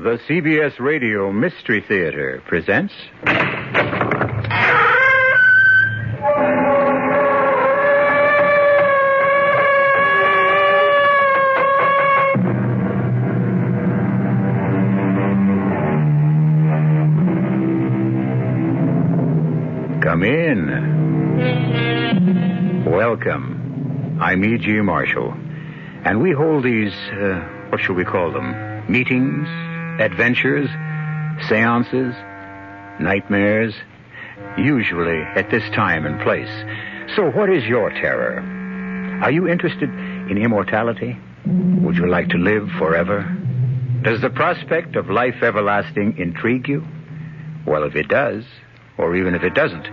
The CBS Radio Mystery Theater presents... Come in. Welcome. I'm E.G. Marshall. And we hold these, what shall we call them? Meetings, adventures, seances, nightmares, usually at this time and place. So what is your terror? Are you interested in immortality? Would you like to live forever? Does the prospect of life everlasting intrigue you? Well, if it does, or even if it doesn't,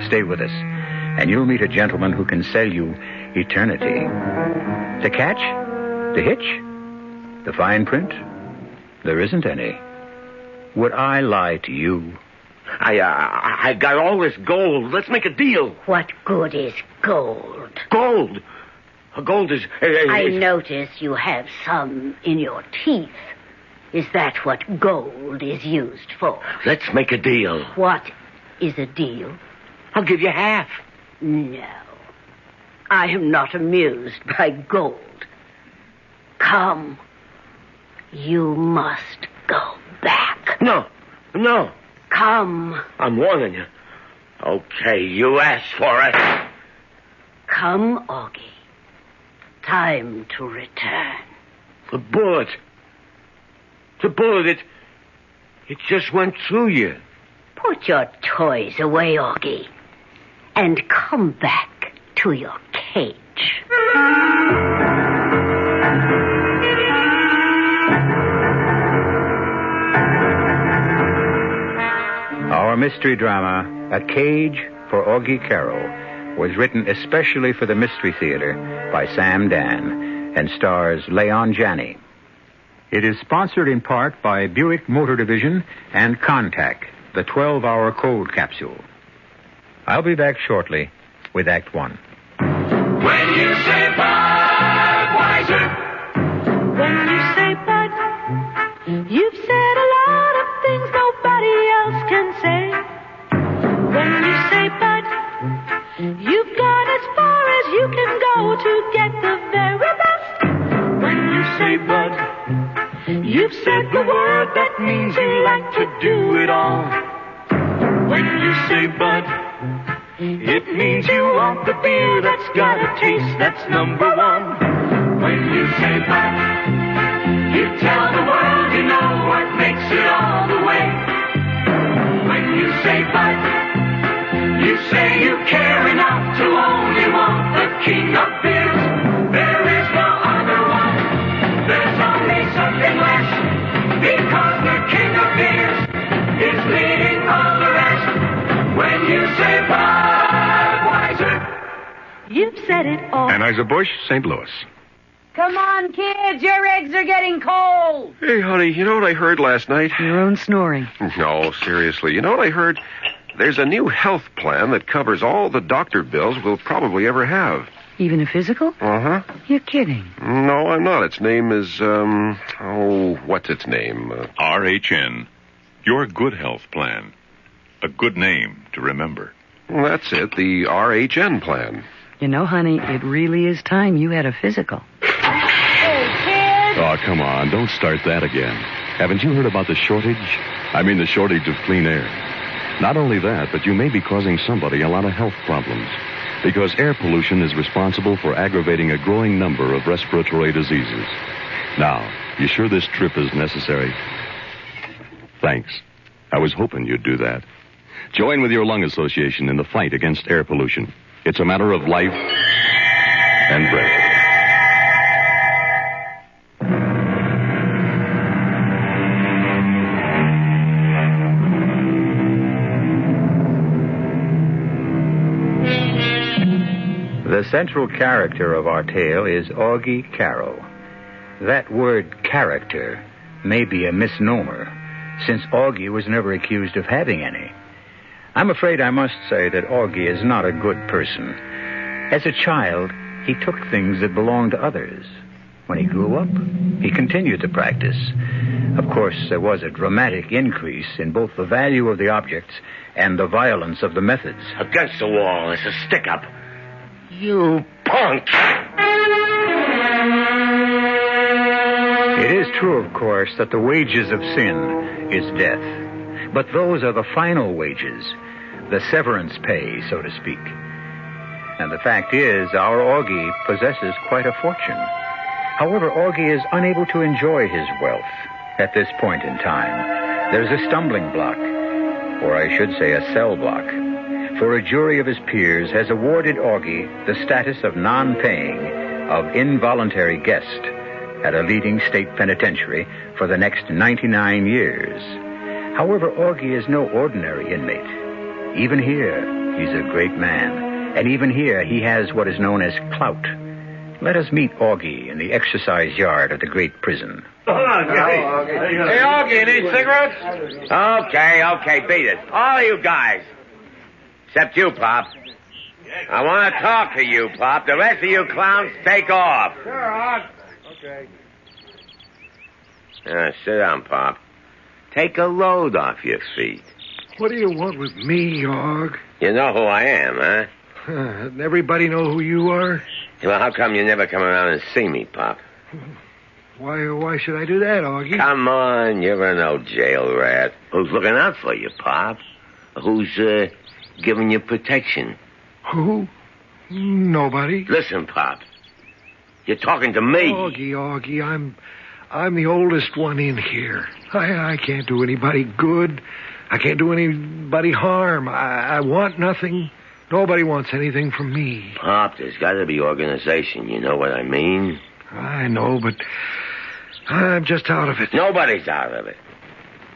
stay with us, and you'll meet a gentleman who can sell you eternity. The catch? The hitch? The fine print? There isn't any. Would I lie to you? I got all this gold. Let's make a deal. What good is gold? Gold? Gold is... I notice you have some in your teeth. Is that what gold is used for? Let's make a deal. What is a deal? I'll give you half. No. I am not amused by gold. Come. You must go back. No. Come. I'm warning you. Okay, you asked for it. Come, Augie. Time to return. The bullet, it just went through you. Put your toys away, Augie, and come back to your cage. Our mystery drama, A Cage for Augie Karo, was written especially for the Mystery Theater by Sam Dan and stars Leon Janney. It is sponsored in part by Buick Motor Division and Contact, the 12-hour cold capsule. I'll be back shortly with Act One. When you say Budweiser, When you say Bud, you've said a lot of things nobody else can say. When you say Bud, you've gone as far as you can go to get the very best. When you say Bud, you've said the word that means you like to do it all. When you say Bud, it means you want the beer that's got a taste that's number one. when you say Bud, you tell the world you know what makes it all the way. When you say Bud, you say you care enough to only want the king of beers. There is no other one. There's only something less, because the king of beers is leading all the rest. When you say Budweiser, You've said it all. Anheuser-Busch, St. Louis. Come on, kids. Your eggs are getting cold. Hey, honey, you know what I heard last night? Your own snoring. No, seriously. You know what I heard? There's a new health plan that covers all the doctor bills we'll probably ever have. Even a physical? Uh-huh. You're kidding. No, I'm not. Its name is, what's its name? RHN. Your Good Health Plan. A good name to remember. Well, that's it, the RHN plan. You know, honey, it really is time you had a physical. Hey, kids. Oh, come on. Don't start that again. Haven't you heard about the shortage? I mean, the shortage of clean air. Not only that, but you may be causing somebody a lot of health problems. Because air pollution is responsible for aggravating a growing number of respiratory diseases. Now, you sure this trip is necessary? Thanks. I was hoping you'd do that. Join with your lung association in the fight against air pollution. It's a matter of life and breath. The central character of our tale is Augie Karo. That word character may be a misnomer, since Augie was never accused of having any. I'm afraid I must say that Augie is not a good person. As a child, he took things that belonged to others. When he grew up, He continued the practice. Of course, there was a dramatic increase in both the value of the objects and the violence of the methods. Against the wall, it's a stick-up. You punk! It is true, of course, that the wages of sin is death. But those are the final wages, the severance pay, so to speak. And the fact is, our Augie possesses quite a fortune. However, Augie is unable to enjoy his wealth at this point in time. There's a stumbling block, or I should say a cell block. For a jury of his peers has awarded Augie the status of non-paying, of involuntary guest at a leading state penitentiary for the next 99 years. However, Augie is no ordinary inmate. Even here, he's a great man. And even here, he has what is known as clout. Let us meet Augie in the exercise yard of the great prison. Hey, Augie, need cigarettes? Okay, beat it. All of you guys. Except you, Pop. I want to talk to you, Pop. The rest of you clowns, take off. Sure, Aug. Okay. Sit down, Pop. Take a load off your feet. What do you want with me, Aug? You know who I am, huh? Doesn't everybody know who you are? Well, how come you never come around and see me, Pop? Why should I do that, Augie? Come on, you're an old jail rat. Who's looking out for you, Pop? Who's, giving you protection? Who? Nobody. Listen, Pop. You're talking to me. Augie, I'm the oldest one in here. I can't do anybody good. I can't do anybody harm. I want nothing. Nobody wants anything from me. Pop, there's got to be organization. You know what I mean? I know, but I'm just out of it. Nobody's out of it.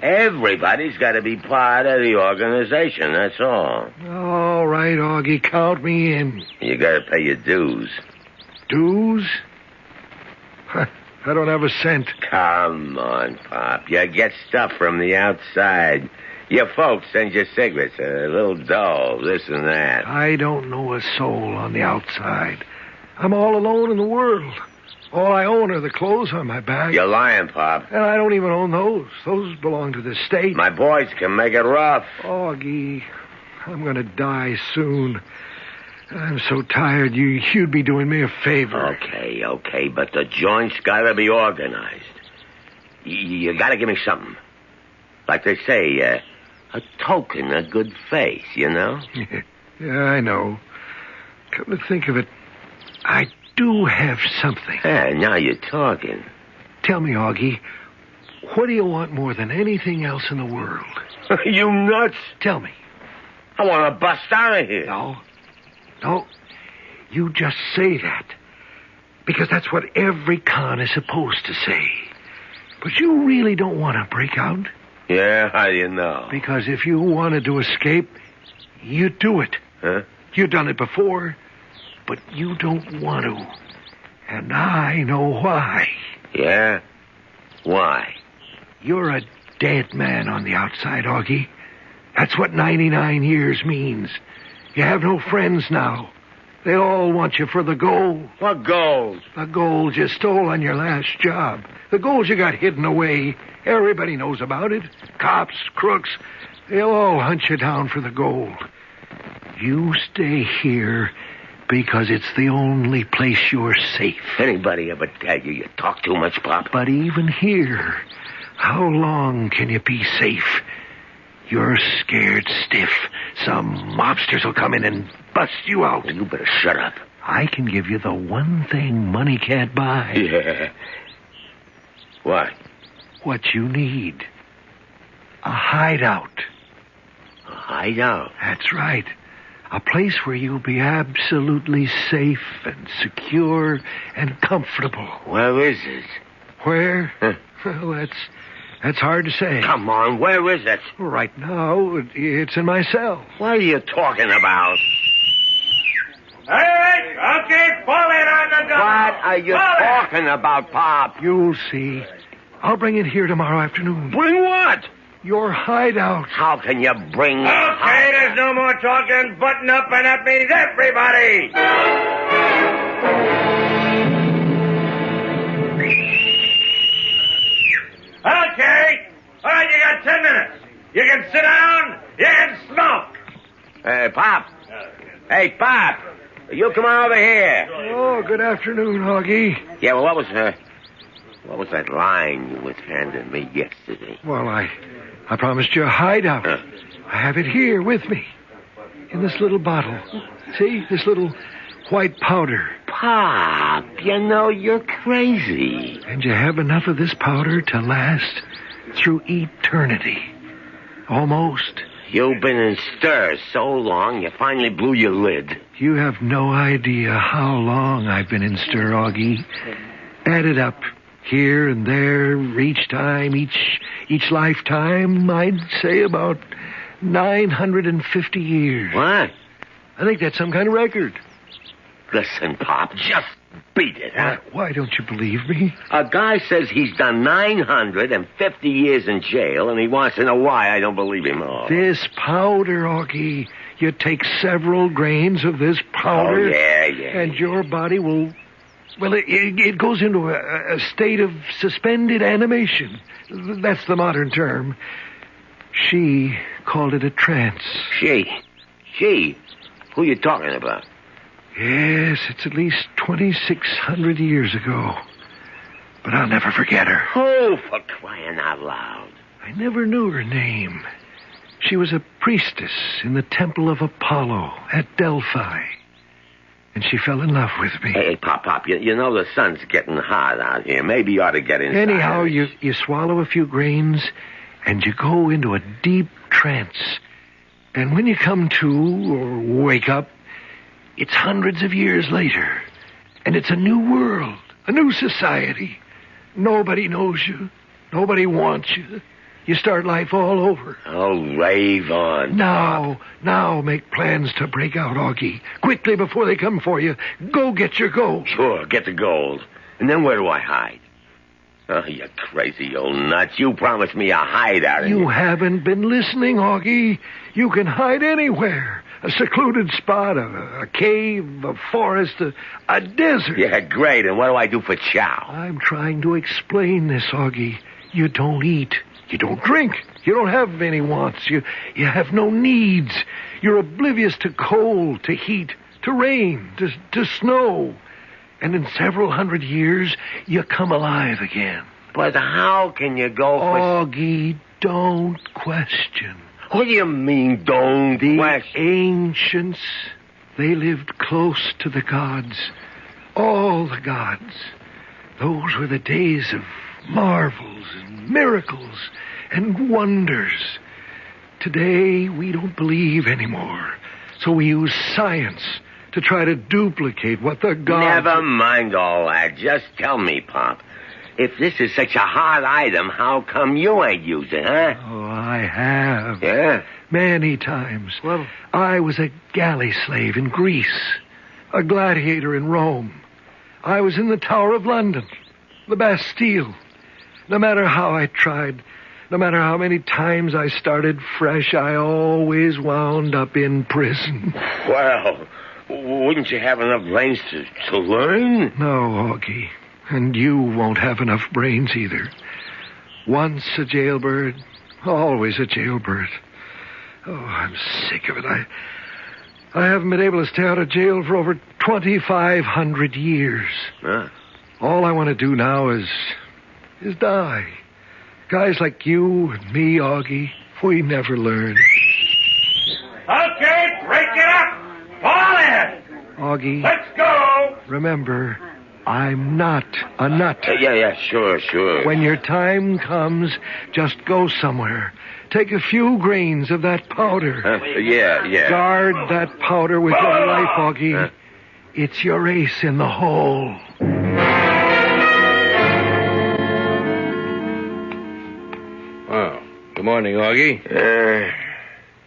Everybody's got to be part of the organization, that's all. All right, Augie, count me in. You got to pay your dues. Dues? I don't have a cent. Come on, Pop. You get stuff from the outside. Your folks send you cigarettes, a little dough, this and that. I don't know a soul on the outside. I'm all alone in the world. All I own are the clothes on my back. You're lying, Pop. And I don't even own those. Those belong to the state. My boys can make it rough. Augie, I'm going to die soon. I'm so tired. You'd be doing me a favor. Okay, but the joint's got to be organized. You got to give me something. Like they say, a token of good faith, you know? Yeah, I know. Come to think of it, I do have something. Hey, now you're talking. Tell me, Augie, what do you want more than anything else in the world? You nuts? Tell me. I want to bust out of here. No, you just say that. Because that's what every con is supposed to say. But you really don't want to break out. Yeah, how do you know? Because if you wanted to escape, you'd do it. Huh? You've done it before, but you don't want to. And I know why. Yeah? Why? You're a dead man on the outside, Augie. That's what 99 years means. You have no friends now. They all want you for the gold. What gold? The gold you stole on your last job. The gold you got hidden away. Everybody knows about it. Cops, crooks, they'll all hunt you down for the gold. You stay here because it's the only place you're safe. Anybody ever tell you talk too much, Pop? But even here, how long can you be safe? You're scared stiff. Some mobsters will come in and bust you out. You better shut up. I can give you the one thing money can't buy. Yeah. What? What you need. A hideout. A hideout? That's right. A place where you'll be absolutely safe and secure and comfortable. Where is it? Where? Huh? Well, that's hard to say. Come on, where is it? Right now, it's in my cell. What are you talking about? All right, okay, pull it on the door. What are you talking about, Pop? You'll see. I'll bring it here tomorrow afternoon. Bring what? Your hideout. How can you bring... Okay, there's no more talking. Button up, and that means everybody. You can sit down. You can smoke. Hey, Pop. Hey, Pop. You come on over here. Oh, good afternoon, Augie. Yeah, well, what was that line you was handing me yesterday? Well, I promised you a hideout. I have it here with me. In this little bottle. See? This little white powder. Pop, you know you're crazy. And you have enough of this powder to last through eternity. Almost. You've been in stir so long, you finally blew your lid. You have no idea how long I've been in stir, Augie. Add it up. Here and there, each time, each lifetime, I'd say about 950 years. What? I think that's some kind of record. Listen, Pop, just beat it, huh? Why don't you believe me? A guy says he's done 950 years in jail, and he wants to know why I don't believe him. Oh. This powder, Augie. You take several grains of this powder. Oh, yeah. And your body will... Well, it goes into a state of suspended animation. That's the modern term. She called it a trance. She? Who you talking about? Yes, it's at least 2,600 years ago. But I'll never forget her. Oh, for crying out loud. I never knew her name. She was a priestess in the temple of Apollo at Delphi. And she fell in love with me. Hey, Pop, you know the sun's getting hot out here. Maybe you ought to get inside. Anyhow, you swallow a few grains, and you go into a deep trance. And when you come to, or wake up, it's hundreds of years later. And it's a new world, a new society. Nobody knows you. Nobody wants you. You start life all over. Oh, rave on. Now make plans to break out, Augie. Quickly before they come for you. Go get your gold. Sure, get the gold. And then where do I hide? Oh, you crazy old nuts. You promised me a hideout. You haven't been listening, Augie. You can hide anywhere. A secluded spot, a cave, a forest, a desert. Yeah, great. And what do I do for chow? I'm trying to explain this, Augie. You don't eat. You don't drink. You don't have any wants. You have no needs. You're oblivious to cold, to heat, to rain, to snow. And in several hundred years, you come alive again. But how can you go for... Augie, don't question. What do you mean, don't question? The ancients, they lived close to the gods. All the gods. Those were the days of marvels and miracles and wonders. Today, we don't believe anymore. So we use science to try to duplicate what the gods... Never mind all that. Just tell me, Pop. If this is such a hard item, how come you ain't used it, huh? Oh, I have. Yeah? Many times. Well, I was a galley slave in Greece, a gladiator in Rome. I was in the Tower of London, the Bastille. No matter how I tried, no matter how many times I started fresh, I always wound up in prison. Well, wouldn't you have enough brains to learn? No, Augie. And you won't have enough brains either. Once a jailbird, always a jailbird. Oh, I'm sick of it. I haven't been able to stay out of jail for over 2,500 years. Huh? All I want to do now is die. Guys like you and me, Augie, we never learn. Okay, break it up. Fall in. Augie. Let's go. Remember, I'm not a nut. Yeah, sure. When your time comes, just go somewhere. Take a few grains of that powder. Yeah. Guard that powder with your life, Augie. It's your ace in the hole. Oh, good morning, Augie.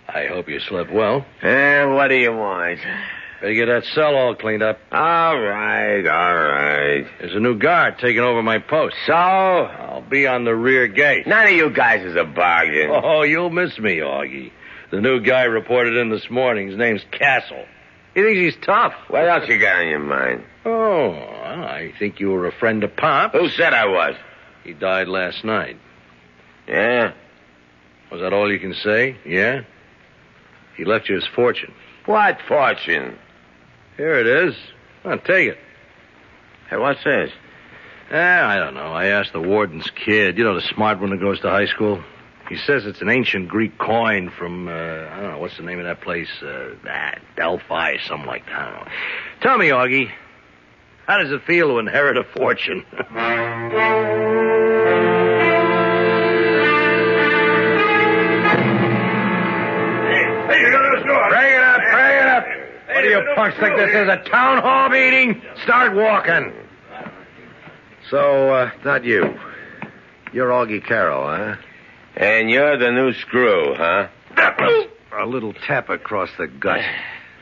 I hope you slept well. What do you want? Better get that cell all cleaned up. All right. There's a new guard taking over my post. So? I'll be on the rear gate. None of you guys is a bargain. Oh, you'll miss me, Augie. The new guy reported in this morning. His name's Castle. He thinks he's tough. What else you got on your mind? Oh, I think you were a friend of Pop. Who said I was? He died last night. Yeah? Was that all you can say? Yeah? He left you his fortune. What fortune? Here it is. Well, take it. Hey, what's this? I don't know. I asked the warden's kid. You know, the smart one that goes to high school? He says it's an ancient Greek coin from, I don't know, what's the name of that place? Delphi, something like that. I don't know. Tell me, Augie, how does it feel to inherit a fortune? Bring it up. What do you punks think this is, a town hall meeting? Start walking. So, not you. You're Augie Karo, huh? And you're the new screw, huh? A little tap across the gut.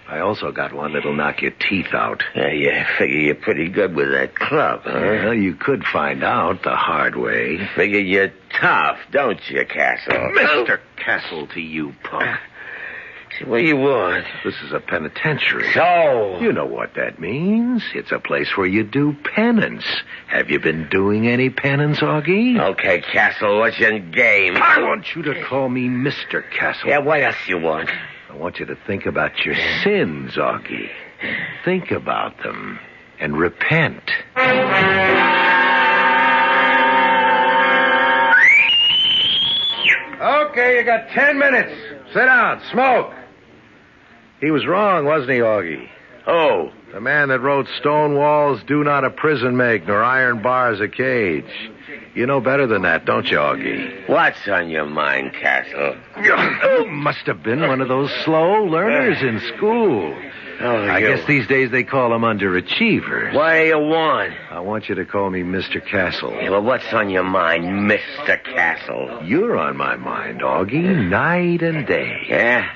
I also got one that'll knock your teeth out. Yeah, figure you're pretty good with that club, huh? Well, you could find out the hard way. Figure you're tough, don't you, Castle? Mr. Castle to you, punk. What do you want? This is a penitentiary. So? You know what that means. It's a place where you do penance. Have you been doing any penance, Augie? Okay, Castle, what's your game? I want you to call me Mr. Castle. Yeah, what else you want? I want you to think about your sins, Augie. Think about them and repent. Okay, you got 10 minutes. Sit down, smoke. He was wrong, wasn't he, Augie? Oh. The man that wrote stone walls do not a prison make, nor iron bars a cage. You know better than that, don't you, Augie? What's on your mind, Castle? You must have been one of those slow learners in school. I guess these days they call them underachievers. What do you want? I want you to call me Mr. Castle. Yeah, well, what's on your mind, Mr. Castle? You're on my mind, Augie, night and day. Yeah?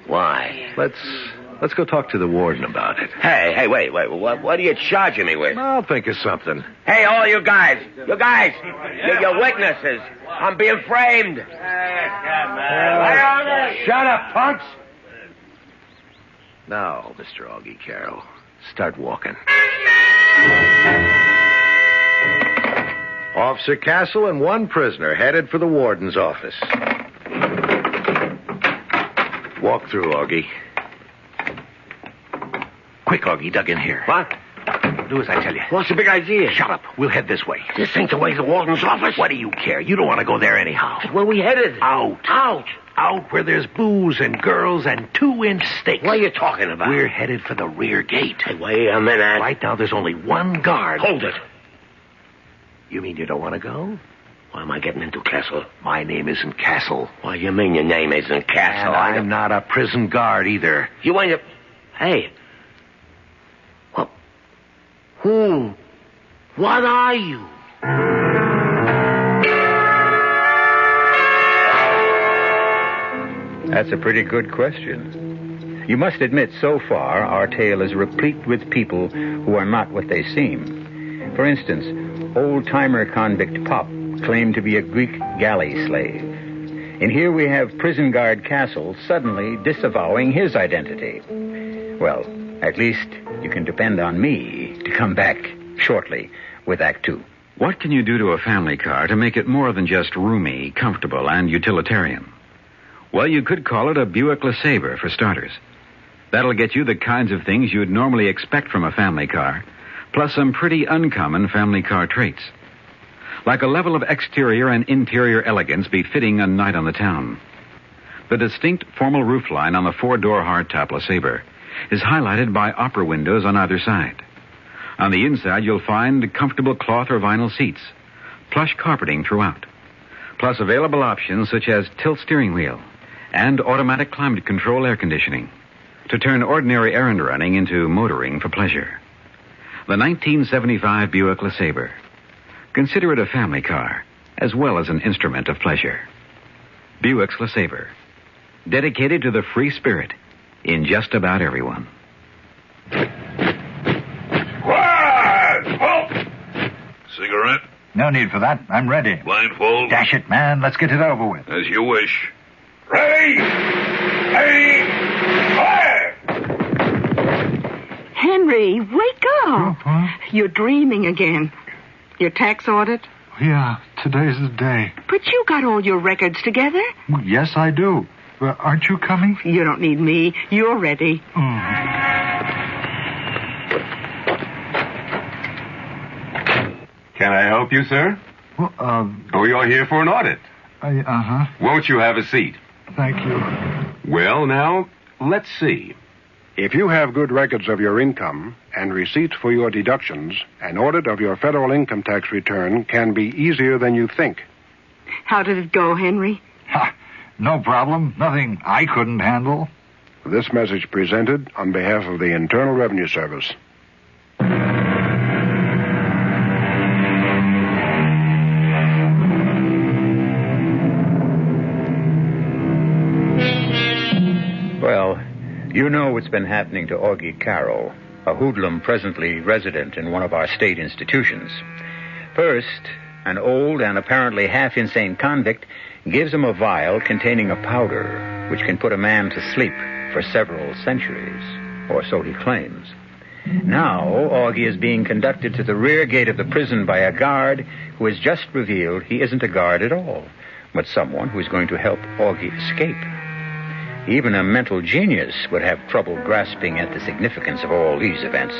Why? Let's go talk to the warden about it. Hey, wait. What are you charging me with? I'll think of something. Hey, all you guys. You're witnesses. I'm being framed. Shut up, punks. Now, Mr. Augie Karo, start walking. Officer Castle and one prisoner headed for the warden's office. Walk through, Augie. Quick, Augie, dug in here. What? Do as I tell you. What's the big idea? Shut up. We'll head this way. This ain't the way to the warden's office. What do you care? You don't want to go there anyhow. Where we headed? Out where there's booze and girls and 2-inch steaks. What are you talking about? We're headed for the rear gate. Hey, wait a minute. Right now there's only one guard. Hold it. You mean you don't want to go? What am I getting into, Castle? My name isn't Castle. What do you mean your name isn't Castle? And I'm not a prison guard either. You ain't a... Hey. Well, who? What are you? That's a pretty good question. You must admit, so far, our tale is replete with people who are not what they seem. For instance, old-timer convict Pop claimed to be a Greek galley slave. And here we have prison guard Castle suddenly disavowing his identity. Well, at least you can depend on me to come back shortly with Act 2. What can you do to a family car to make it more than just roomy, comfortable, and utilitarian? Well, you could call it a Buick LeSabre, for starters. That'll get you the kinds of things you'd normally expect from a family car, plus some pretty uncommon family car traits. Like a level of exterior and interior elegance befitting a night on the town. The distinct formal roofline on the 4-door hardtop LeSabre is highlighted by opera windows on either side. On the inside, you'll find comfortable cloth or vinyl seats, plush carpeting throughout, plus available options such as tilt steering wheel and automatic climate control air conditioning to turn ordinary errand running into motoring for pleasure. The 1975 Buick LeSabre. Consider it a family car as well as an instrument of pleasure. Buick's LeSabre. Dedicated to the free spirit in just about everyone. Cigarette? No need for that. I'm ready. Blindfold? Dash it, man. Let's get it over with. As you wish. Ready! Fire! Henry, wake up. You're dreaming again. Your tax audit? yeah, today's the day. But you got all your records together. Well, yes, I do. Aren't you coming? You don't need me. You're ready. Can I help you, sir? Well, Oh, you're here for an audit. Uh-huh. Won't you have a seat? Thank you. Well, now, let's see. If you have good records of your income and receipts for your deductions, an audit of your federal income tax return can be easier than you think. How did it go, Henry? Ha! No problem. Nothing I couldn't handle. This message presented on behalf of the Internal Revenue Service. Well, you know what's been happening to Augie Karo, a hoodlum presently resident in one of our state institutions. First, an old and apparently half-insane convict gives him a vial containing a powder which can put a man to sleep for several centuries, or so he claims. Now, Augie is being conducted to the rear gate of the prison by a guard who has just revealed he isn't a guard at all, but someone who is going to help Augie escape. Even a mental genius would have trouble grasping at the significance of all these events.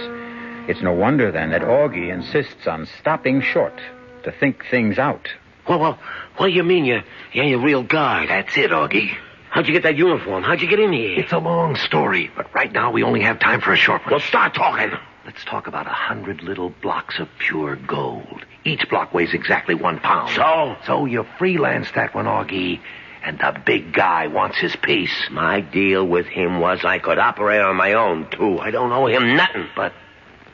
It's no wonder, then, that Augie insists on stopping short to think things out. Well, what do you mean you ain't a real guy? That's it, Augie. How'd you get that uniform? How'd you get in here? It's a long story, but right now we only have time for a short one. Well, start talking. Let's talk about 100 little blocks of pure gold. Each block weighs exactly 1 pound. So you freelanced that one, Augie, and the big guy wants his piece. My deal with him was I could operate on my own, too. I don't owe him nothing. But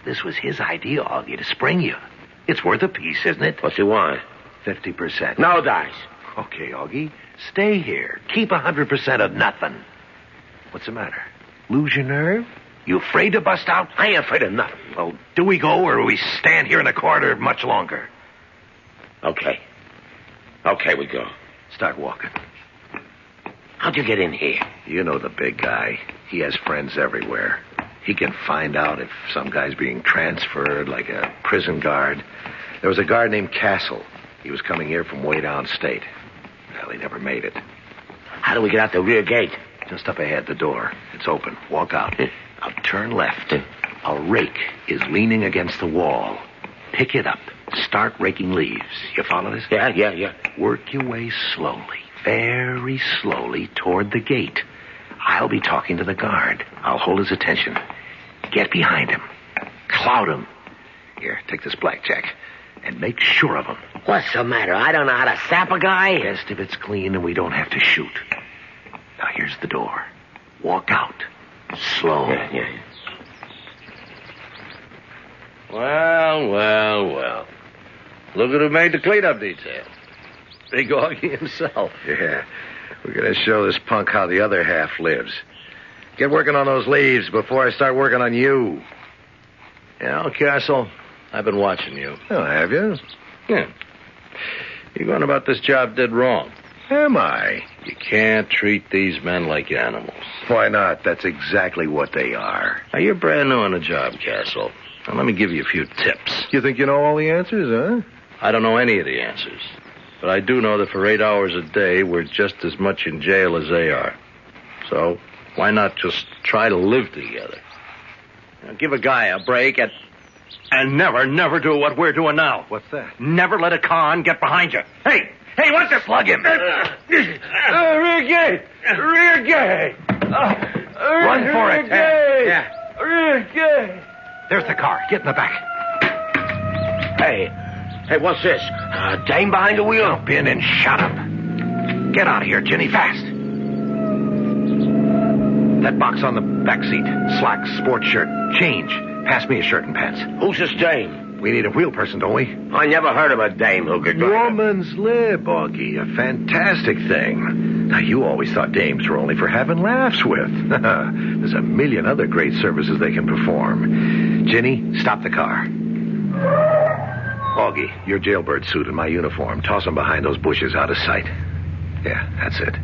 this was his idea, Augie, to spring you. It's worth a piece, isn't it? What's he want? 50%. No dice. Okay, Augie. Stay here. Keep 100% of nothing. What's the matter? Lose your nerve? You afraid to bust out? I ain't afraid of nothing. Well, do we go or do we stand here in the corridor much longer? Okay, we go. Start walking. How'd you get in here? You know the big guy. He has friends everywhere. He can find out if some guy's being transferred, like a prison guard. There was a guard named Castle. He was coming here from way downstate. Well, he never made it. How do we get out the rear gate? Just up ahead, the door. It's open. Walk out. Now turn left. A rake is leaning against the wall. Pick it up. Start raking leaves. You follow this? Yeah. Work your way slowly, very slowly toward the gate. I'll be talking to the guard. I'll hold his attention. Get behind him. Cloud him. Here, take this blackjack. And make sure of him. What's the matter? I don't know how to sap a guy? Best if it's clean and we don't have to shoot. Now, here's the door. Walk out. Slow. Yeah. Well. Look at who made the cleanup detail. Big Augie himself. Yeah. We're going to show this punk how the other half lives. Get working on those leaves before I start working on you. Yeah, Castle, I've been watching you. Oh, have you? Yeah. You're going about this job dead wrong. Am I? You can't treat these men like animals. Why not? That's exactly what they are. Now, you're brand new on the job, Castle. Now, let me give you a few tips. You think you know all the answers, huh? I don't know any of the answers. But I do know that for 8 hours a day, we're just as much in jail as they are. So, why not just try to live together? Now, give a guy a break and never do what we're doing now. What's that? Never let a con get behind you. Hey, what's this? Slug him. Rear gate. Run for it, Ted. Yeah. Rear gate. There's the car. Get in the back. Hey, what's this? A dame behind the wheel? Jump in and shut up. Get out of here, Ginny, fast. That box on the back seat. Slacks, sports shirt, change. Pass me a shirt and pants. Who's this dame? We need a wheel person, don't we? I never heard of a dame who could... Woman's lib, Augie. A fantastic thing. Now, you always thought dames were only for having laughs with. There's a million other great services they can perform. Ginny, stop the car. Augie, your jailbird suit and my uniform. Toss them behind those bushes out of sight. Yeah, that's it.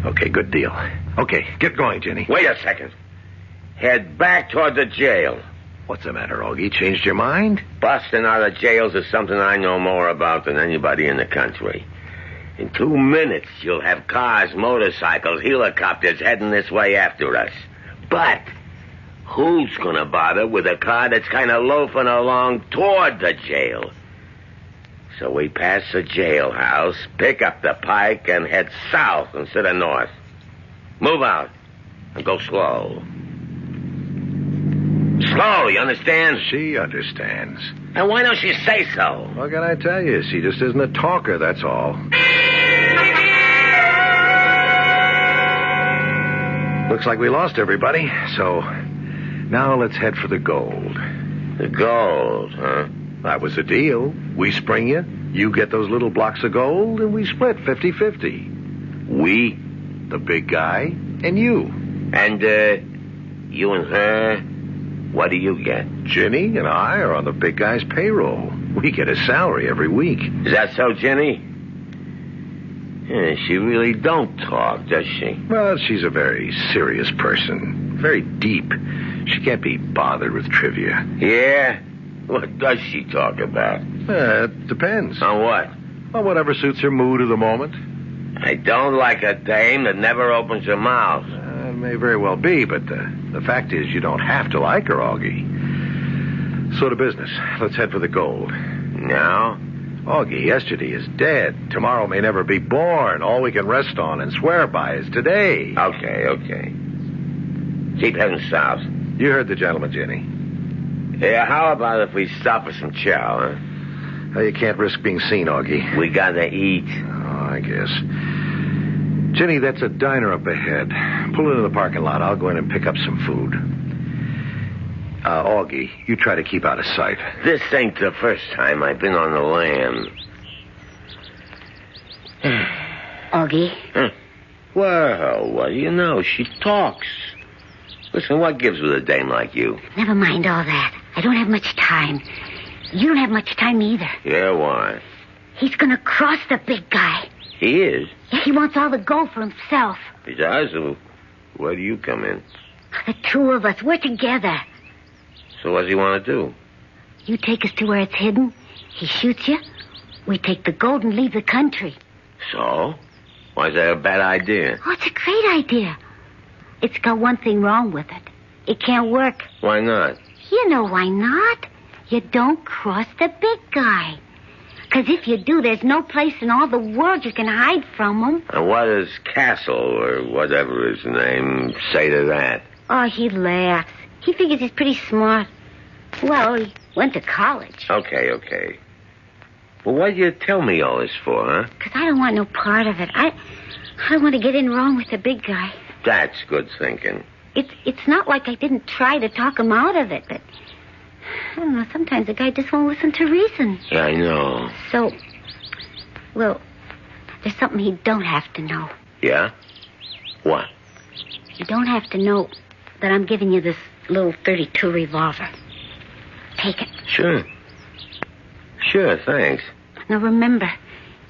Okay, good deal. Okay, get going, Ginny. Wait a second. Head back toward the jail. What's the matter, Augie? Changed your mind? Busting out of jails is something I know more about than anybody in the country. In 2 minutes, you'll have cars, motorcycles, helicopters heading this way after us. But who's going to bother with a car that's kind of loafing along toward the jail? So we pass the jailhouse, pick up the pike, and head south instead of north. Move out and go slow. Slow, you understand? She understands. And why don't she say so? What can I tell you? She just isn't a talker, that's all. Looks like we lost everybody, so now let's head for the gold. The gold, huh? That was the deal. We spring you, you get those little blocks of gold, and we split 50-50. We? The big guy, and you. And, you and her, what do you get? Ginny and I are on the big guy's payroll. We get a salary every week. Is that so, Ginny? Yeah, she really don't talk, does she? Well, she's a very serious person. Very deep. She can't be bothered with trivia. Yeah? What does she talk about? It depends. On what? On whatever suits her mood of the moment. I don't like a dame that never opens her mouth. It may very well be, but the fact is you don't have to like her, Augie. So to business. Let's head for the gold. Now? Augie, yesterday is dead. Tomorrow may never be born. All we can rest on and swear by is today. Okay. Keep heading south. You heard the gentleman, Ginny. Yeah, how about if we stop for some chow, huh? Oh, you can't risk being seen, Augie. We gotta eat. Oh, I guess. Ginny, that's a diner up ahead. Pull into the parking lot. I'll go in and pick up some food. Augie, you try to keep out of sight. This ain't the first time I've been on the lam. Augie? Huh. Well, what do you know? She talks. Listen, what gives with a dame like you? Never mind all that. I don't have much time. You don't have much time either. Yeah, why? He's gonna cross the big guy. He is? Yeah, he wants all the gold for himself. He does? Where do you come in? The two of us, we're together. So what does he want to do? You take us to where it's hidden. He shoots you. We take the gold and leave the country. So? Why is that a bad idea? Oh, it's a great idea. It's got one thing wrong with it. It can't work. Why not? You know why not. You don't cross the big guy. Because if you do, there's no place in all the world you can hide from him. And what does Castle, or whatever his name, say to that? Oh, he laughs. He figures he's pretty smart. Well, he went to college. Okay. Well, what did you tell me all this for, huh? Because I don't want no part of it. I don't want to get in wrong with the big guy. That's good thinking. It's not like I didn't try to talk him out of it, but I don't know, sometimes a guy just won't listen to reason. Yeah, I know. So, well, there's something he don't have to know. Yeah? What? You don't have to know that I'm giving you this little .32 revolver. Take it. Sure, thanks. Now remember,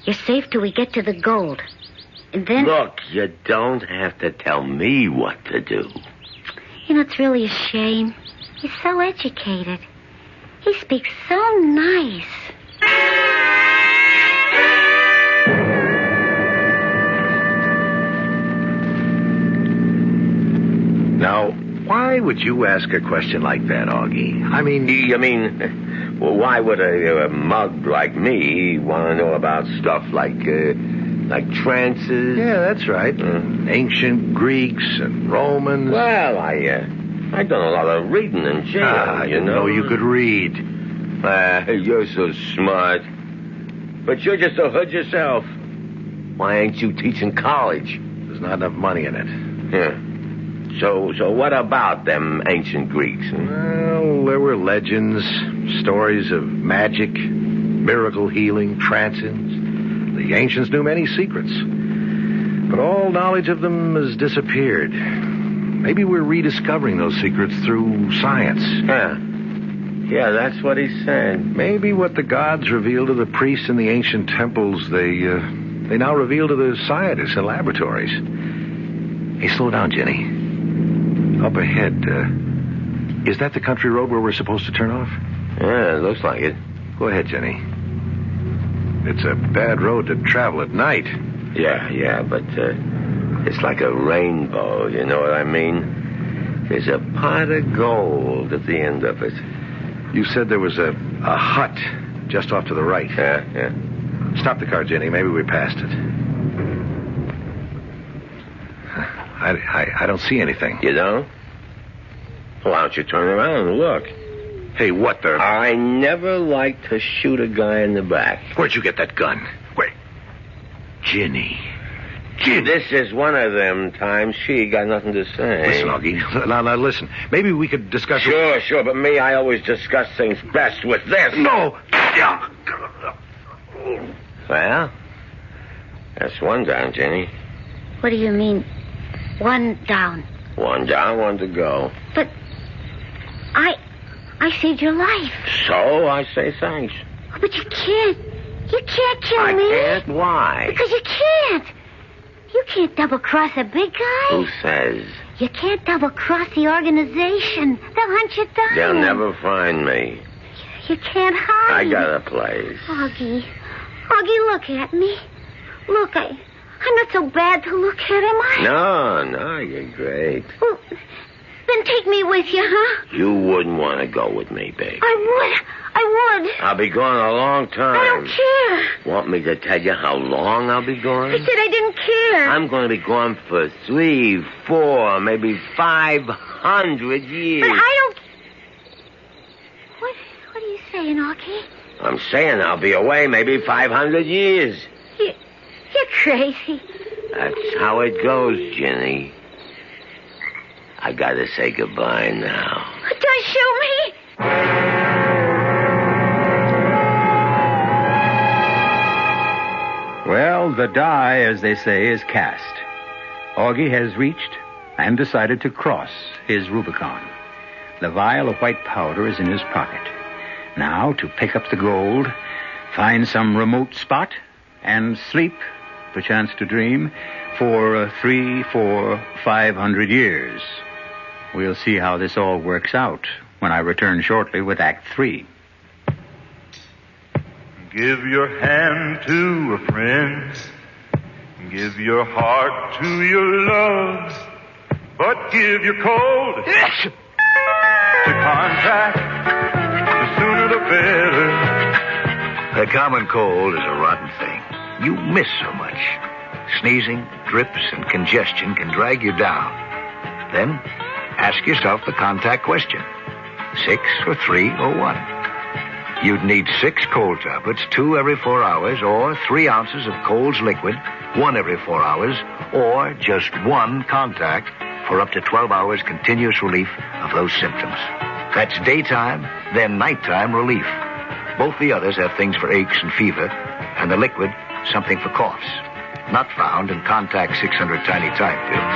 you're safe till we get to the gold. And then... Look, you don't have to tell me what to do. You know, it's really a shame. He's so educated. He speaks so nice. Now, why would you ask a question like that, Augie? I mean... well, why would a mug like me want to know about stuff like trances? Yeah, that's right. Ancient Greeks and Romans. Well, I done a lot of reading in jail, I didn't know you could read. You're so smart. But you're just a hood yourself. Why ain't you teaching college? There's not enough money in it. Yeah. So what about them ancient Greeks? Well, there were legends, stories of magic, miracle healing, trances. The ancients knew many secrets. But all knowledge of them has disappeared. Maybe we're rediscovering those secrets through science. Yeah, that's what he said. Maybe what the gods revealed to the priests in the ancient temples, they now reveal to the scientists in laboratories. Hey, slow down, Jenny. Up ahead, Is that the country road where we're supposed to turn off? Yeah, it looks like it. Go ahead, Jenny. It's a bad road to travel at night. Yeah, but it's like a rainbow, you know what I mean? There's a pot of gold at the end of it. You said there was a hut just off to the right. Yeah. Stop the car, Jenny. Maybe we passed it. I don't see anything. You don't? Well, why don't you turn around and look? Hey, what the... I never like to shoot a guy in the back. Where'd you get that gun? Wait. Ginny. This is one of them times she got nothing to say. Listen, Augie. Now, listen. Maybe we could discuss... Sure, but me, I always discuss things best with this. No! Well, that's one down, Jenny. What do you mean, one down? One down, one to go. But I saved your life. So I say thanks. But you can't. You can't kill me. I can't? Why? Because you can't. You can't double-cross a big guy. Who says? You can't double-cross the organization. They'll hunt you down. They'll never find me. You can't hide. I got a place. Augie, look at me. Look, I'm not so bad to look at, am I? No, you're great. Well, then take me with you, huh? You wouldn't want to go with me, babe. I would. I'll be gone a long time. I don't care. Want me to tell you how long I'll be gone? I said I didn't care. I'm going to be gone for 3, 4, maybe 500 years. But I don't... What are you saying, Augie? I'm saying I'll be away maybe 500 years. You're crazy. That's how it goes, Jenny. I gotta say goodbye now. Don't shoot me! Well, the die, as they say, is cast. Augie has reached and decided to cross his Rubicon. The vial of white powder is in his pocket. Now, to pick up the gold, find some remote spot, and sleep, perchance to dream, for 3, 4, 500 years. We'll see how this all works out when I return shortly with Act 3. Give your hand to a friend. Give your heart to your love. But give your cold to contact. The sooner the better. The common cold is a rotten thing. You miss so much. Sneezing, drips, and congestion can drag you down. Then, ask yourself the contact question. 6 or 3 or 1? You'd need 6 cold tablets, 2 every 4 hours, or 3 ounces of Cold's liquid, 1 every 4 hours, or just 1 contact for up to 12 hours continuous relief of those symptoms. That's daytime, then nighttime relief. Both the others have things for aches and fever, and the liquid, something for coughs. Not found in Contact 600 Tiny Time pills.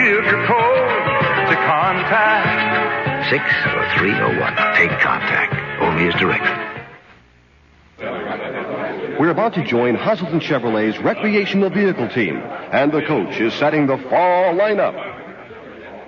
Give your cold to contact. 6 or 3 or 1. Take Contact. Only as directed. We're about to join Hazelton Chevrolet's recreational vehicle team, and the coach is setting the fall lineup.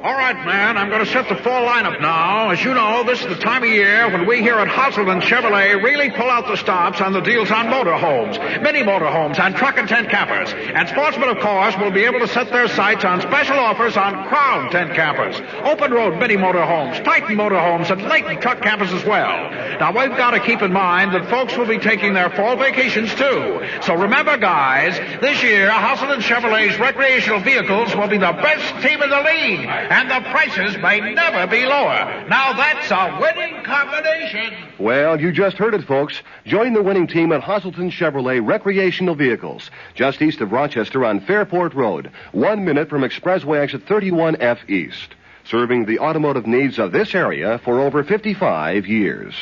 All right, man, I'm going to set the fall lineup now. As you know, this is the time of year when we here at Hazelton Chevrolet really pull out the stops on the deals on motorhomes, mini motorhomes, and truck and tent campers. And sportsmen, of course, will be able to set their sights on special offers on Crown tent campers, open road mini motorhomes, Titan motorhomes, and Leighton truck campers as well. Now, we've got to keep in mind that folks will be taking their fall vacations, too. So remember, guys, this year, Hazelton Chevrolet's recreational vehicles will be the best team in the league. And the prices may never be lower. Now that's a winning combination. Well, you just heard it, folks. Join the winning team at Hazelton Chevrolet Recreational Vehicles, just east of Rochester on Fairport Road, 1 minute from Expressway exit 31F East, serving the automotive needs of this area for over 55 years.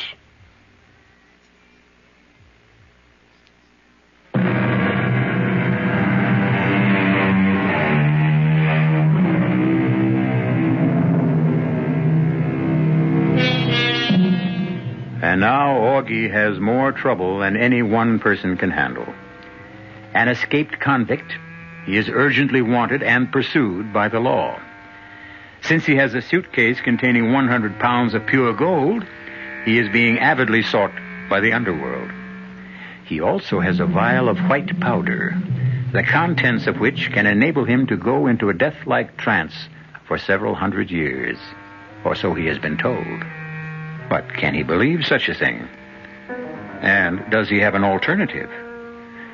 And now Augie has more trouble than any one person can handle. An escaped convict, he is urgently wanted and pursued by the law. Since he has a suitcase containing 100 pounds of pure gold, he is being avidly sought by the underworld. He also has a vial of white powder, the contents of which can enable him to go into a death-like trance for several hundred years, or so he has been told. But can he believe such a thing? And does he have an alternative?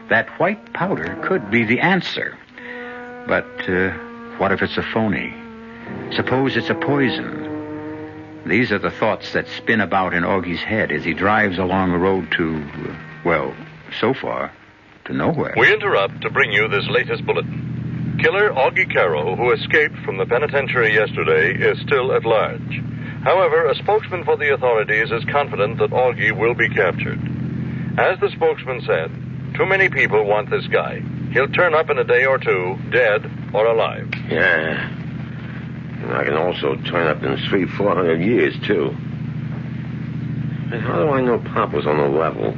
That white powder could be the answer. But what if it's a phony? Suppose it's a poison. These are the thoughts that spin about in Augie's head as he drives along the road to, well, so far, to nowhere. We interrupt to bring you this latest bulletin. Killer Augie Karo, who escaped from the penitentiary yesterday, is still at large. However, a spokesman for the authorities is confident that Augie will be captured. As the spokesman said, too many people want this guy. He'll turn up in a day or two, dead or alive. Yeah. And I can also turn up in 300-400 years, too. And how do I know Pop was on the level?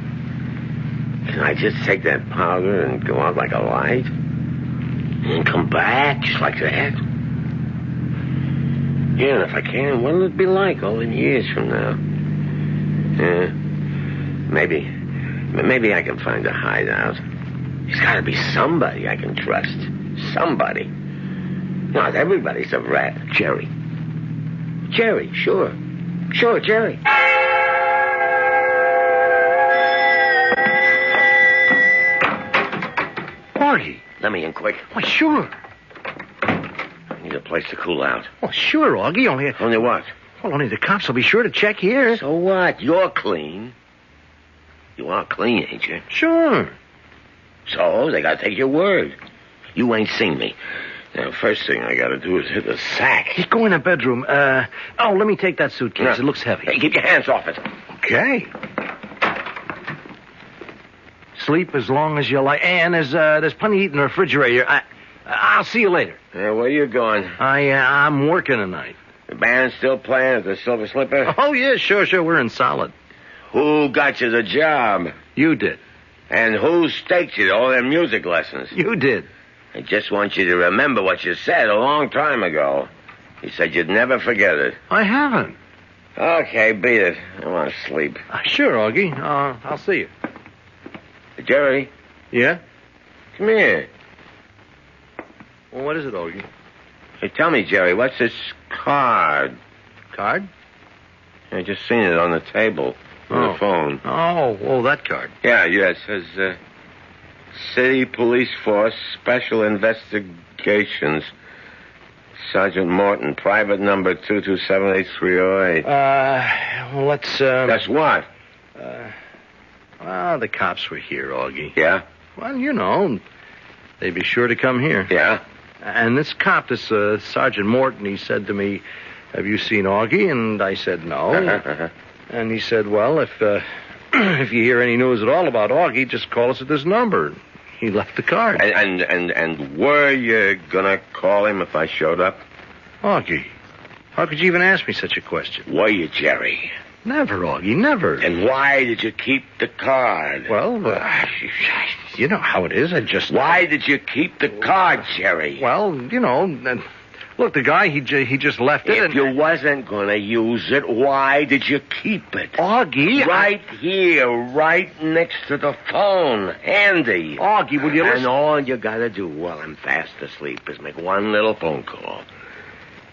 Can I just take that powder and go out like a light? And come back just like that? Yeah, and if I can, what'll it be like all in years from now? Yeah. Maybe I can find a hideout. There's got to be somebody I can trust. Somebody. Not everybody's a rat. Jerry. Jerry, sure. Sure, Jerry. Augie. Let me in quick. Why, sure. I need a place to cool out. Well, sure, Augie. Only what? Well, only the cops will be sure to check here. So what? You're clean. You are clean, ain't you? Sure. So, they gotta take your word. You ain't seen me. Now, first thing I gotta do is hit the sack. He's going in the bedroom. Let me take that suitcase. No. It looks heavy. Hey, keep your hands off it. Okay. Sleep as long as you like. And there's plenty to eat in the refrigerator. I'll see you later. Where you going? I'm working tonight. The band's still playing at the Silver Slipper? Oh, yeah, sure. We're in solid. Who got you the job? You did. And who staked you to all them music lessons? You did. I just want you to remember what you said a long time ago. You said you'd never forget it. I haven't. Okay, beat it. I want to sleep. Sure, Augie. I'll see you. Jerry? Yeah? Come here. Well, what is it, Augie? Hey, tell me, Jerry, what's this card? Card? I just seen it on the table. On the phone. Oh, that card. Yeah, it says, City Police Force Special Investigations. Sergeant Morton, private number 2278308. Well, let's, That's what? Well, the cops were here, Augie. Yeah? Well, you know, they'd be sure to come here. Yeah? And this cop, this Sergeant Morton, he said to me, have you seen Augie? And I said, no. And he said, well, if you hear any news at all about Augie, just call us at this number. He left the card. And were you gonna call him if I showed up? Augie, how could you even ask me such a question? Were you, Jerry? Never, Augie, never. And why did you keep the card? Well, you know how it is. Why did you keep the card, Jerry? Well, you know, look, the guy, he just left it. If you wasn't going to use it, why did you keep it? Augie, Right here, right next to the phone. Handy. Augie, will you listen? And all you got to do while I'm fast asleep is make one little phone call.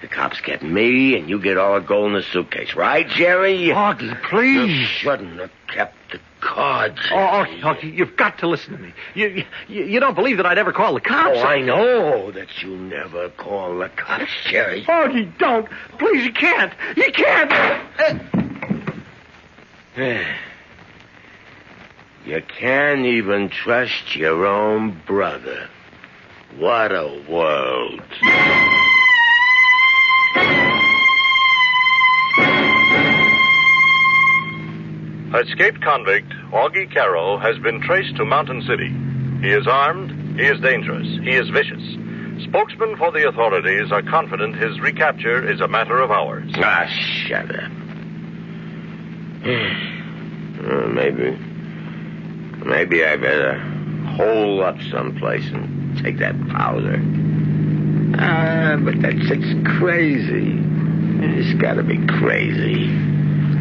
The cops get me, and you get all the gold in the suitcase. Right, Jerry? Augie, please. You shouldn't have kept the card, Jerry. Augie, you've got to listen to me. You don't believe that I'd ever call the cops? Oh, I know that you never call the cops, Jerry. Augie, don't. Please, you can't. You can't. You can't even trust your own brother. What a world. Escaped convict Augie Karo has been traced to Mountain City. He is armed, he is dangerous, he is vicious. Spokesmen for the authorities are confident his recapture is a matter of hours. Shut up. Maybe I better hole up someplace and take that powder. But it's crazy. It's got to be crazy.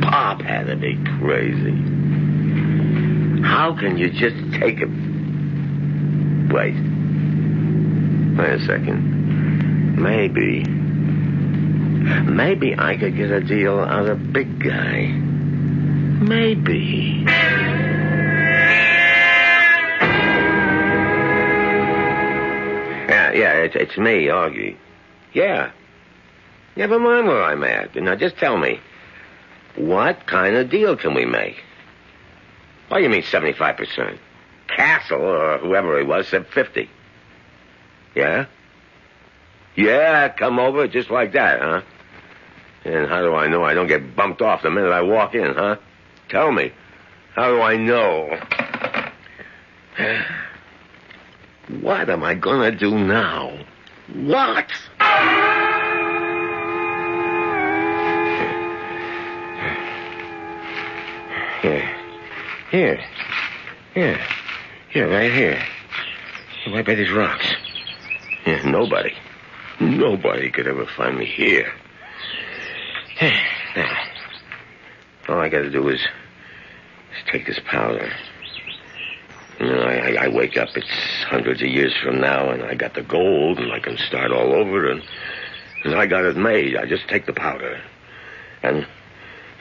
Pop had to be crazy. How can you just take a... Wait a second. Maybe I could get a deal on a big guy. Maybe. Yeah, it's me, Augie. Yeah. Never mind where I'm at. Now, just tell me, what kind of deal can we make? What do you mean 75%? Castle, or whoever he was, said 50. Yeah? Yeah, come over just like that, huh? And how do I know I don't get bumped off the minute I walk in, huh? Tell me. How do I know? What am I gonna do now? What? Here, right here. Right by these rocks. Yeah, nobody could ever find me here. Now, all I gotta do is take this powder. And then I wake up, it's hundreds of years from now, and I got the gold, and I can start all over, and I got it made. I just take the powder. And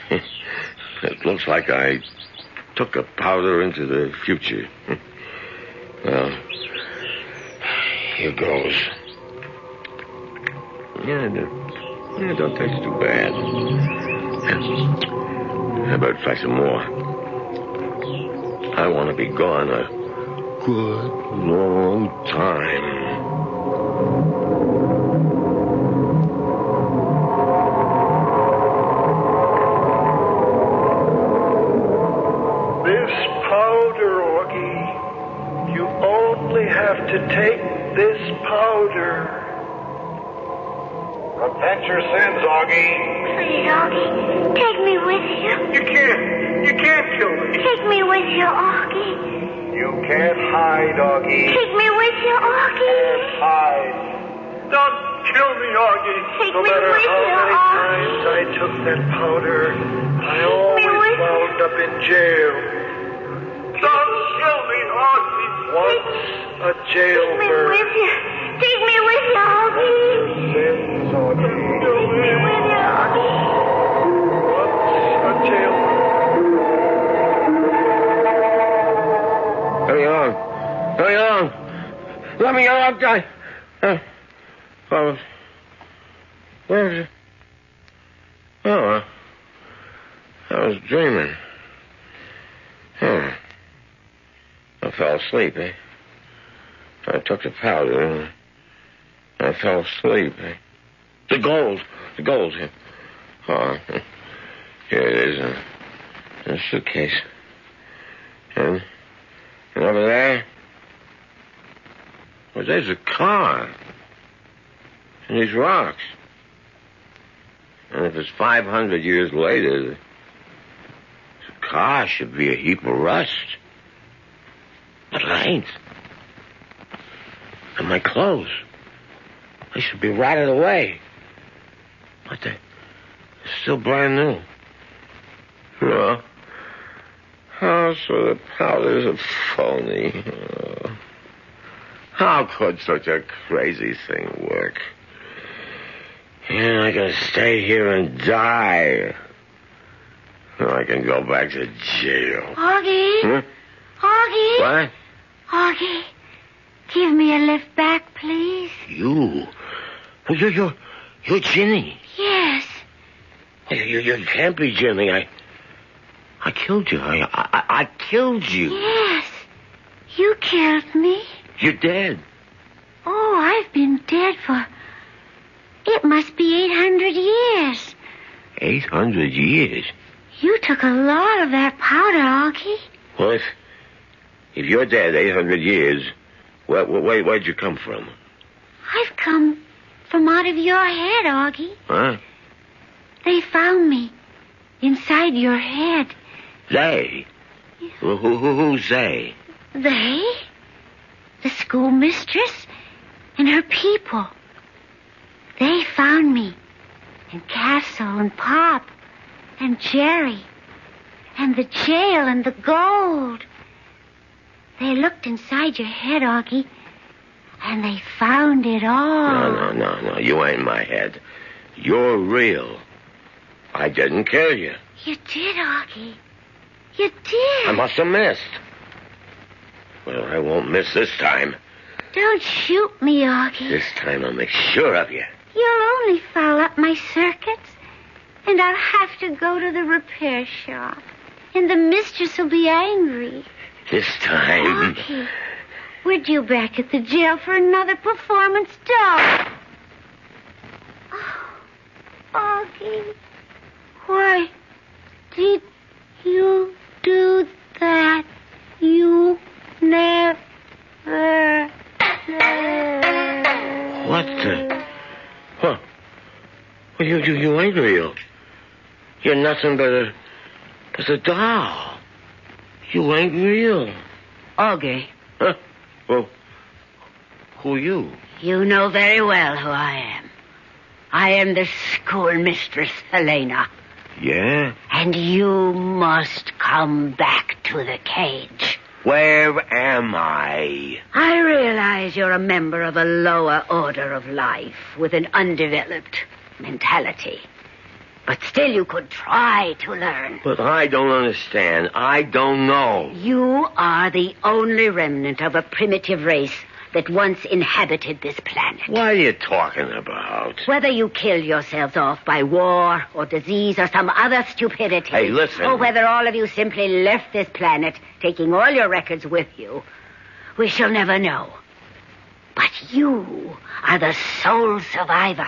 it looks like I took the powder into the future. Well, here goes. Yeah, don't taste too bad. How about try some more? I want to be gone a good long time. This powder, Augie. You only have to take this powder. Repent your sins, Augie. Please, Augie, take me with you. You can't kill me. Take me with you, Augie. You can't hide, Augie. Take me with you, Augie. Can't hide. Don't kill me, Augie. Take No me matter with how you, many Augie. times I took that powder, I always wound up in jail. Don't kill me, Augie. Once a Take me jailbird. with you. Take me with you, Augie. Sins, Augie. Take me with you, Augie. Once a jailbird. Hurry on. Let me out, guy. Where is it? Oh, I was dreaming. I fell asleep, eh? I took the powder and I fell asleep, eh? The gold. Oh, here it is in a suitcase. And over there, well, there's a car. And these rocks. And if it's 500 years later, the car should be a heap of rust. But it ain't. And my clothes, they should be rotted away. But they're still brand new. No. Oh, so the powder's a phony. Oh. How could such a crazy thing work? Yeah, I can stay here and die. Or I can go back to jail. Augie? Huh? Augie? What? Augie, give me a lift back, please. You? Well, you're Ginny. Yes. You can't be Ginny. I killed you. I killed you. Yes. You killed me. You're dead. Oh, I've been dead for... It must be 800 years. 800 years? You took a lot of that powder, Augie. Well, if you're dead 800 years, where'd you come from? I've come from out of your head, Augie. Huh? They found me inside your head. They? Who's they? They? The schoolmistress and her people. found me. And Castle and Pop and Jerry and the jail and the gold. They looked inside your head, Augie, and they found it all. No. You ain't my head. You're real. I didn't kill you. You did, Augie. You did. I must have missed. Well, I won't miss this time. Don't shoot me, Augie. This time I'll make sure of you. You'll only foul up my circuits, and I'll have to go to the repair shop, and the mistress will be angry. This time... Augie, we're due back at the jail for another performance, dog. Oh, Augie, why did you do that? You never said. What the... Huh. Well, you ain't real. You're nothing but a doll. You ain't real. Augie. Huh? Well, who are you? You know very well who I am. I am the schoolmistress, Helena. Yeah? And you must come back to the cage. Where am I? I realize you're a member of a lower order of life with an undeveloped mentality. But still you could try to learn. But I don't understand. I don't know. You are the only remnant of a primitive race that once inhabited this planet. What are you talking about? Whether you kill yourselves off by war or disease or some other stupidity. Hey, listen. Or whether all of you simply left this planet, taking all your records with you, we shall never know. But you are the sole survivor.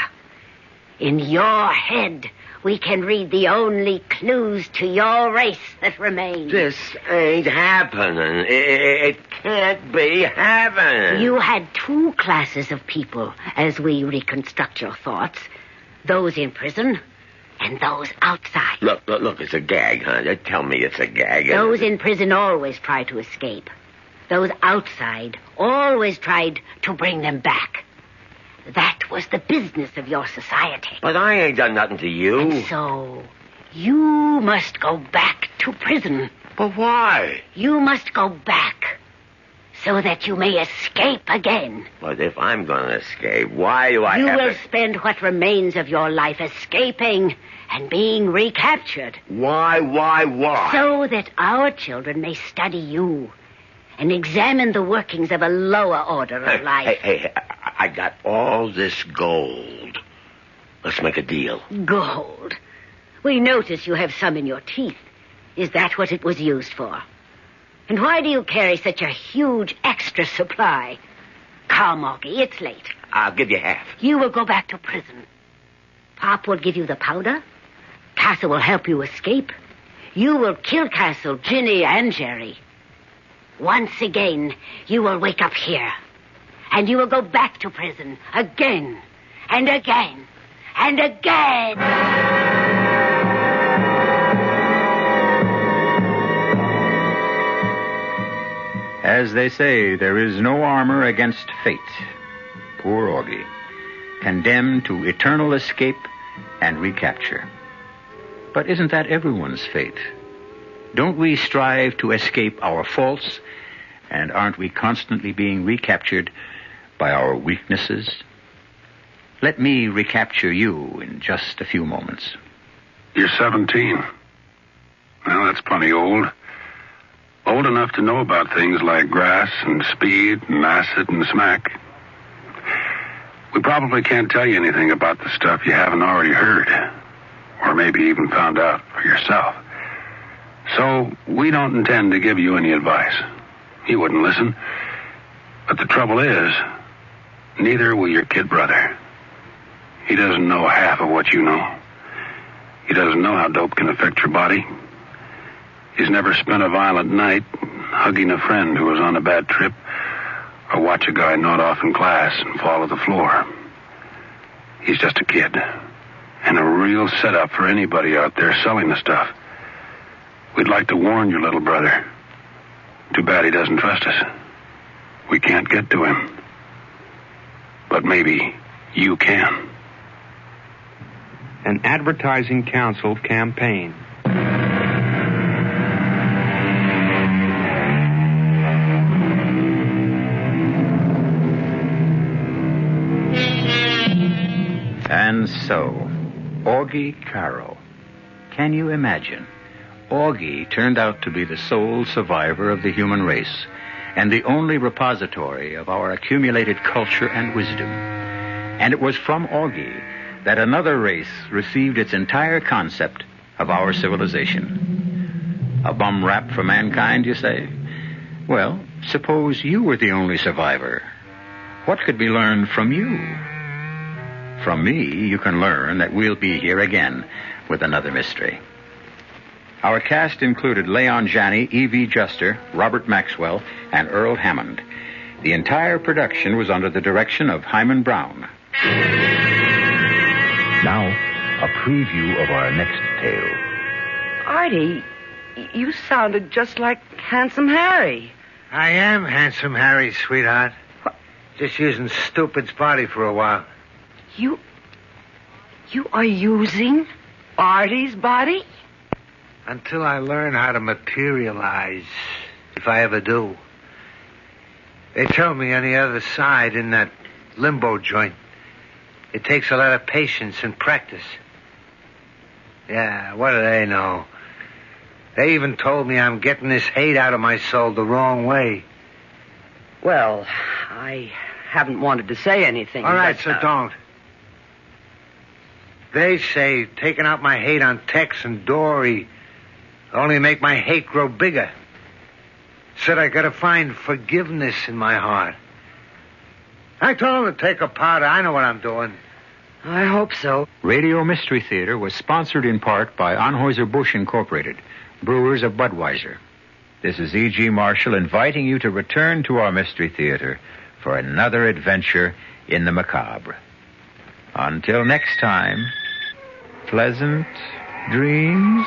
In your head, we can read the only clues to your race that remain. This ain't happening. It can't be happening. You had two classes of people as we reconstruct your thoughts. Those in prison and those outside. Look, it's a gag, huh? Tell me it's a gag. Those in prison always try to escape. Those outside always tried to bring them back. That was the business of your society. But I ain't done nothing to you. And so, you must go back to prison. But why? You must go back so that you may escape again. But if I'm going to escape, why do I You have will to... spend what remains of your life escaping and being recaptured. Why? So that our children may study you and examine the workings of a lower order of life. Hey, I got all this gold. Let's make a deal. Gold? We notice you have some in your teeth. Is that what it was used for? And why do you carry such a huge extra supply? Come, Augie, it's late. I'll give you half. You will go back to prison. Pop will give you the powder. Castle will help you escape. You will kill Castle, Ginny, and Jerry. Once again, you will wake up here. And you will go back to prison again and again and again. As they say, there is no armor against fate. Poor Augie, condemned to eternal escape and recapture. But isn't that everyone's fate? Don't we strive to escape our faults? And aren't we constantly being recaptured by our weaknesses? Let me recapture you in just a few moments. You're 17. Well, that's plenty old. Old enough to know about things like grass and speed and acid and smack. We probably can't tell you anything about the stuff you haven't already heard. Or maybe even found out for yourself. So, we don't intend to give you any advice. You wouldn't listen. But the trouble is, neither will your kid brother. He doesn't know half of what you know. He doesn't know how dope can affect your body. He's never spent a violent night hugging a friend who was on a bad trip or watch a guy nod off in class and fall to the floor. He's just a kid and a real setup for anybody out there selling the stuff. We'd like to warn your little brother. Too bad he doesn't trust us. We can't get to him. But maybe you can. an advertising council campaign. And so, Augie Karo. Can you imagine? Augie turned out to be the sole survivor of the human race and the only repository of our accumulated culture and wisdom. And it was from Augie that another race received its entire concept of our civilization. A bum rap for mankind, you say? Well, suppose you were the only survivor. What could be learned from you? From me, you can learn that we'll be here again with another mystery. Our cast included Leon Janney, E.V. Juster, Robert Maxwell, and Earl Hammond. The entire production was under the direction of Himan Brown. Now, a preview of our next tale. Artie, you sounded just like Handsome Harry. I am Handsome Harry, sweetheart. What? Just using stupid's body for a while. You are using Artie's body? Until I learn how to materialize, if I ever do. They tell me on the other side, in that limbo joint, it takes a lot of patience and practice. Yeah, what do they know? They even told me I'm getting this hate out of my soul the wrong way. Well, I haven't wanted to say anything. All right, but, so don't. They say taking out my hate on Tex and Dory only make my hate grow bigger. Said I gotta find forgiveness in my heart. I told them to take a powder. I know what I'm doing. I hope so. Radio Mystery Theater was sponsored in part by Anheuser-Busch Incorporated, brewers of Budweiser. This is E.G. Marshall inviting you to return to our Mystery Theater for another adventure in the macabre. Until next time, pleasant dreams.